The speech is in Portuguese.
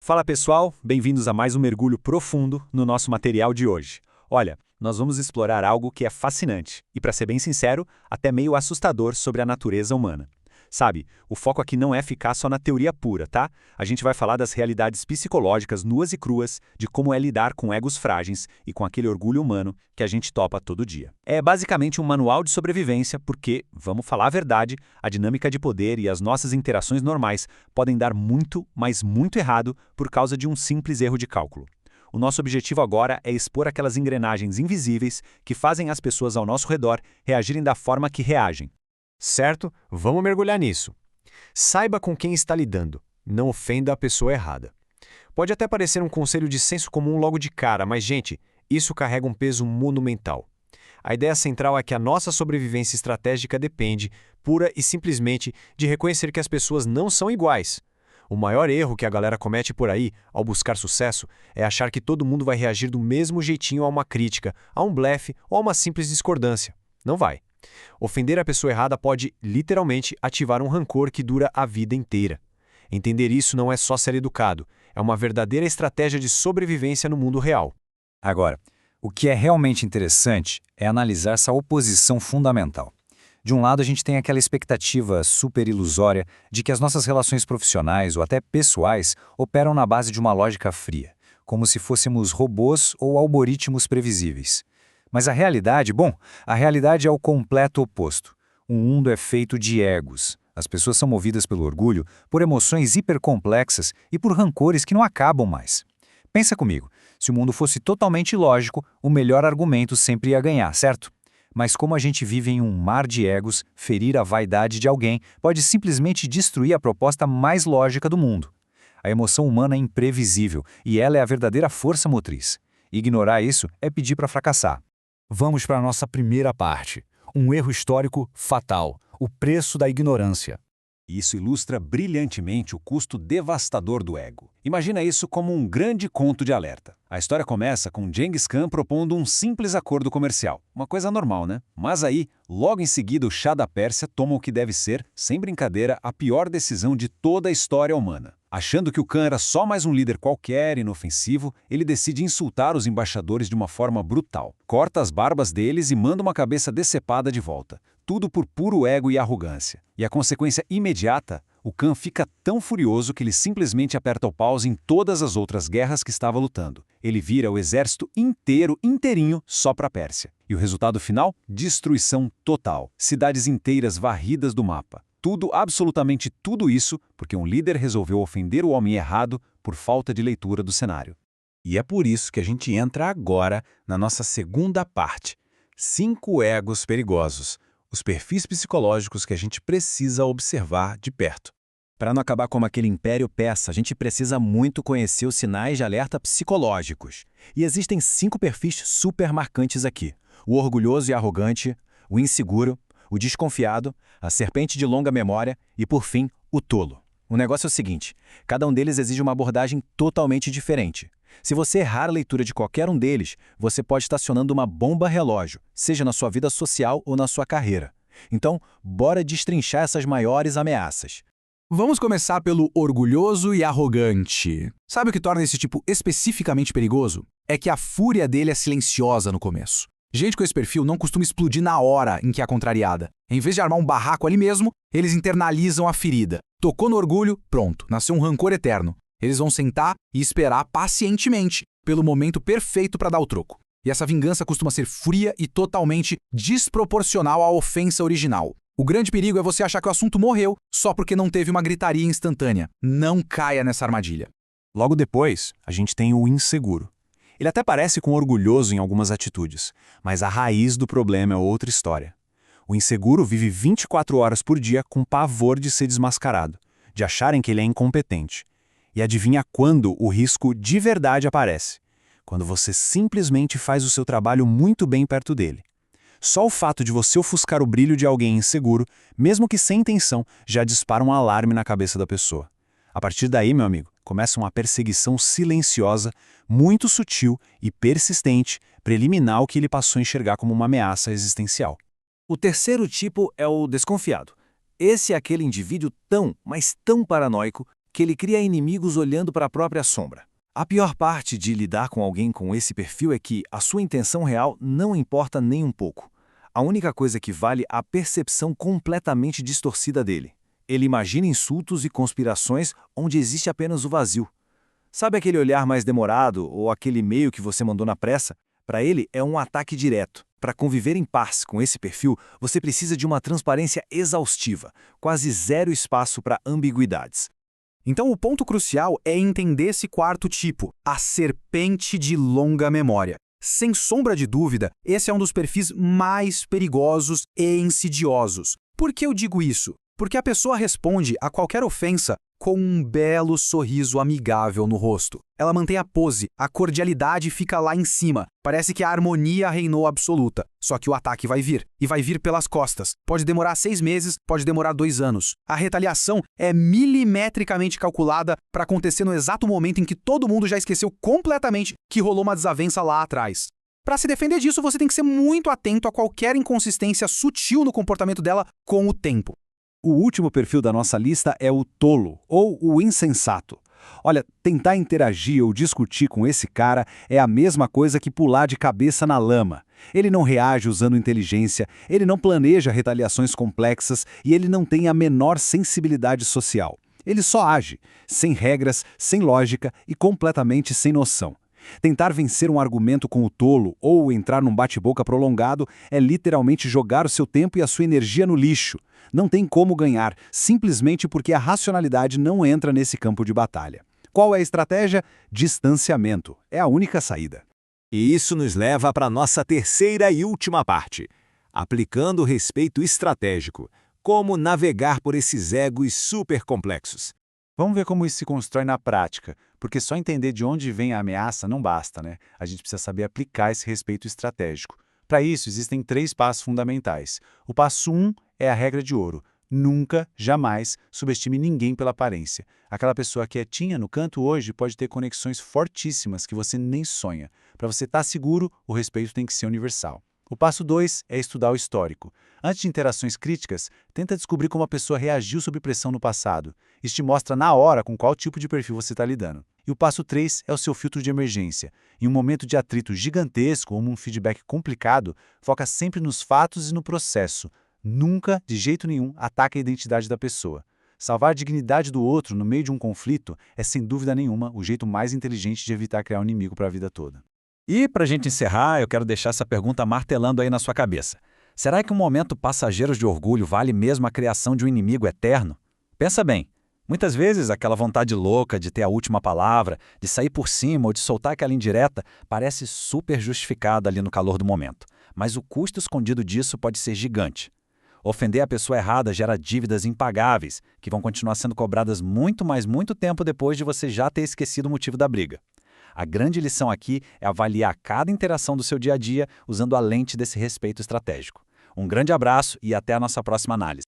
Fala pessoal, bem-vindos a mais um mergulho profundo no nosso material de hoje. Olha, nós vamos explorar algo que é fascinante e, para ser bem sincero, até meio assustador sobre a natureza humana. Sabe, o foco aqui não é ficar só na teoria pura, tá? A gente vai falar das realidades psicológicas nuas e cruas, de como é lidar com egos frágeis e com aquele orgulho humano que a gente topa todo dia. É basicamente um manual de sobrevivência porque, vamos falar a verdade, a dinâmica de poder e as nossas interações normais podem dar muito, mas muito errado por causa de um simples erro de cálculo. O nosso objetivo agora é expor aquelas engrenagens invisíveis que fazem as pessoas ao nosso redor reagirem da forma que reagem. Certo? Vamos mergulhar nisso. Saiba com quem está lidando. Não ofenda a pessoa errada. Pode até parecer um conselho de senso comum logo de cara, mas, gente, isso carrega um peso monumental. A ideia central é que a nossa sobrevivência estratégica depende, pura e simplesmente, de reconhecer que as pessoas não são iguais. O maior erro que a galera comete por aí, ao buscar sucesso, é achar que todo mundo vai reagir do mesmo jeitinho a uma crítica, a um blefe ou a uma simples discordância. Não vai. Ofender a pessoa errada pode, literalmente, ativar um rancor que dura a vida inteira. Entender isso não é só ser educado, é uma verdadeira estratégia de sobrevivência no mundo real. Agora, o que é realmente interessante é analisar essa oposição fundamental. De um lado, a gente tem aquela expectativa super ilusória de que as nossas relações profissionais ou até pessoais operam na base de uma lógica fria, como se fôssemos robôs ou algoritmos previsíveis. Mas a realidade é o completo oposto. O mundo é feito de egos. As pessoas são movidas pelo orgulho, por emoções hipercomplexas e por rancores que não acabam mais. Pensa comigo, se o mundo fosse totalmente lógico, o melhor argumento sempre ia ganhar, certo? Mas como a gente vive em um mar de egos, ferir a vaidade de alguém pode simplesmente destruir a proposta mais lógica do mundo. A emoção humana é imprevisível e ela é a verdadeira força motriz. Ignorar isso é pedir para fracassar. Vamos para a nossa primeira parte. Um erro histórico fatal. O preço da ignorância. Isso ilustra brilhantemente o custo devastador do ego. Imagina isso como um grande conto de alerta. A história começa com Genghis Khan propondo um simples acordo comercial. Uma coisa normal, né? Mas aí, logo em seguida, o Shah da Pérsia toma o que deve ser, sem brincadeira, a pior decisão de toda a história humana. Achando que o Khan era só mais um líder qualquer, inofensivo, ele decide insultar os embaixadores de uma forma brutal. Corta as barbas deles e manda uma cabeça decepada de volta. Tudo por puro ego e arrogância. E a consequência imediata, o Khan fica tão furioso que ele simplesmente aperta o pause em todas as outras guerras que estava lutando. Ele vira o exército inteirinho, só para a Pérsia. E o resultado final? Destruição total. Cidades inteiras varridas do mapa. Tudo, absolutamente tudo isso, porque um líder resolveu ofender o homem errado por falta de leitura do cenário. E é por isso que a gente entra agora na nossa segunda parte. 5 egos perigosos. Os perfis psicológicos que a gente precisa observar de perto. Para não acabar como aquele império persa, a gente precisa muito conhecer os sinais de alerta psicológicos. E existem 5 perfis super marcantes aqui. O orgulhoso e arrogante, o inseguro, o desconfiado, a serpente de longa memória e, por fim, o tolo. O negócio é o seguinte, cada um deles exige uma abordagem totalmente diferente. Se você errar a leitura de qualquer um deles, você pode estar acionando uma bomba relógio, seja na sua vida social ou na sua carreira. Então, bora destrinchar essas maiores ameaças. Vamos começar pelo orgulhoso e arrogante. Sabe o que torna esse tipo especificamente perigoso? É que a fúria dele é silenciosa no começo. Gente com esse perfil não costuma explodir na hora em que é contrariada. Em vez de armar um barraco ali mesmo, eles internalizam a ferida. Tocou no orgulho, pronto, nasceu um rancor eterno. Eles vão sentar e esperar pacientemente pelo momento perfeito para dar o troco. E essa vingança costuma ser fria e totalmente desproporcional à ofensa original. O grande perigo é você achar que o assunto morreu só porque não teve uma gritaria instantânea. Não caia nessa armadilha. Logo depois, a gente tem o inseguro. Ele até parece com orgulhoso em algumas atitudes, mas a raiz do problema é outra história. O inseguro vive 24 horas por dia com pavor de ser desmascarado, de acharem que ele é incompetente. E adivinha quando o risco de verdade aparece? Quando você simplesmente faz o seu trabalho muito bem perto dele. Só o fato de você ofuscar o brilho de alguém inseguro, mesmo que sem intenção, já dispara um alarme na cabeça da pessoa. A partir daí, meu amigo, começa uma perseguição silenciosa, muito sutil e persistente para eliminar o que ele passou a enxergar como uma ameaça existencial. O terceiro tipo é o desconfiado. Esse é aquele indivíduo tão, mas tão paranoico que ele cria inimigos olhando para a própria sombra. A pior parte de lidar com alguém com esse perfil é que a sua intenção real não importa nem um pouco. A única coisa que vale é a percepção completamente distorcida dele. Ele imagina insultos e conspirações onde existe apenas o vazio. Sabe aquele olhar mais demorado ou aquele e-mail que você mandou na pressa? Para ele é um ataque direto. Para conviver em paz com esse perfil, você precisa de uma transparência exaustiva, quase zero espaço para ambiguidades. Então o ponto crucial é entender esse quarto tipo, a serpente de longa memória. Sem sombra de dúvida, esse é um dos perfis mais perigosos e insidiosos. Por que eu digo isso? Porque a pessoa responde a qualquer ofensa com um belo sorriso amigável no rosto. Ela mantém a pose, a cordialidade fica lá em cima. Parece que a harmonia reinou absoluta. Só que o ataque vai vir, e vai vir pelas costas. Pode demorar 6 meses, pode demorar 2 anos. A retaliação é milimetricamente calculada para acontecer no exato momento em que todo mundo já esqueceu completamente que rolou uma desavença lá atrás. Para se defender disso, você tem que ser muito atento a qualquer inconsistência sutil no comportamento dela com o tempo. O último perfil da nossa lista é o tolo, ou o insensato. Olha, tentar interagir ou discutir com esse cara é a mesma coisa que pular de cabeça na lama. Ele não reage usando inteligência, ele não planeja retaliações complexas e ele não tem a menor sensibilidade social. Ele só age, sem regras, sem lógica e completamente sem noção. Tentar vencer um argumento com o tolo ou entrar num bate-boca prolongado é literalmente jogar o seu tempo e a sua energia no lixo. Não tem como ganhar, simplesmente porque a racionalidade não entra nesse campo de batalha. Qual é a estratégia? Distanciamento. É a única saída. E isso nos leva para a nossa terceira e última parte. Aplicando o respeito estratégico. Como navegar por esses egos super complexos. Vamos ver como isso se constrói na prática, porque só entender de onde vem a ameaça não basta, né? A gente precisa saber aplicar esse respeito estratégico. Para isso, existem 3 passos fundamentais. O passo 1 é a regra de ouro. Nunca, jamais, subestime ninguém pela aparência. Aquela pessoa quietinha no canto hoje pode ter conexões fortíssimas que você nem sonha. Para você estar seguro, o respeito tem que ser universal. O passo 2 é estudar o histórico. Antes de interações críticas, tenta descobrir como a pessoa reagiu sob pressão no passado. Isso te mostra na hora com qual tipo de perfil você está lidando. E o passo 3 é o seu filtro de emergência. Em um momento de atrito gigantesco ou um feedback complicado, foca sempre nos fatos e no processo. Nunca, de jeito nenhum, ataque a identidade da pessoa. Salvar a dignidade do outro no meio de um conflito é, sem dúvida nenhuma, o jeito mais inteligente de evitar criar um inimigo para a vida toda. E, para a gente encerrar, eu quero deixar essa pergunta martelando aí na sua cabeça. Será que um momento passageiro de orgulho vale mesmo a criação de um inimigo eterno? Pensa bem. Muitas vezes, aquela vontade louca de ter a última palavra, de sair por cima ou de soltar aquela indireta, parece super justificada ali no calor do momento. Mas o custo escondido disso pode ser gigante. Ofender a pessoa errada gera dívidas impagáveis, que vão continuar sendo cobradas muito tempo depois de você já ter esquecido o motivo da briga. A grande lição aqui é avaliar cada interação do seu dia a dia usando a lente desse respeito estratégico. Um grande abraço e até a nossa próxima análise.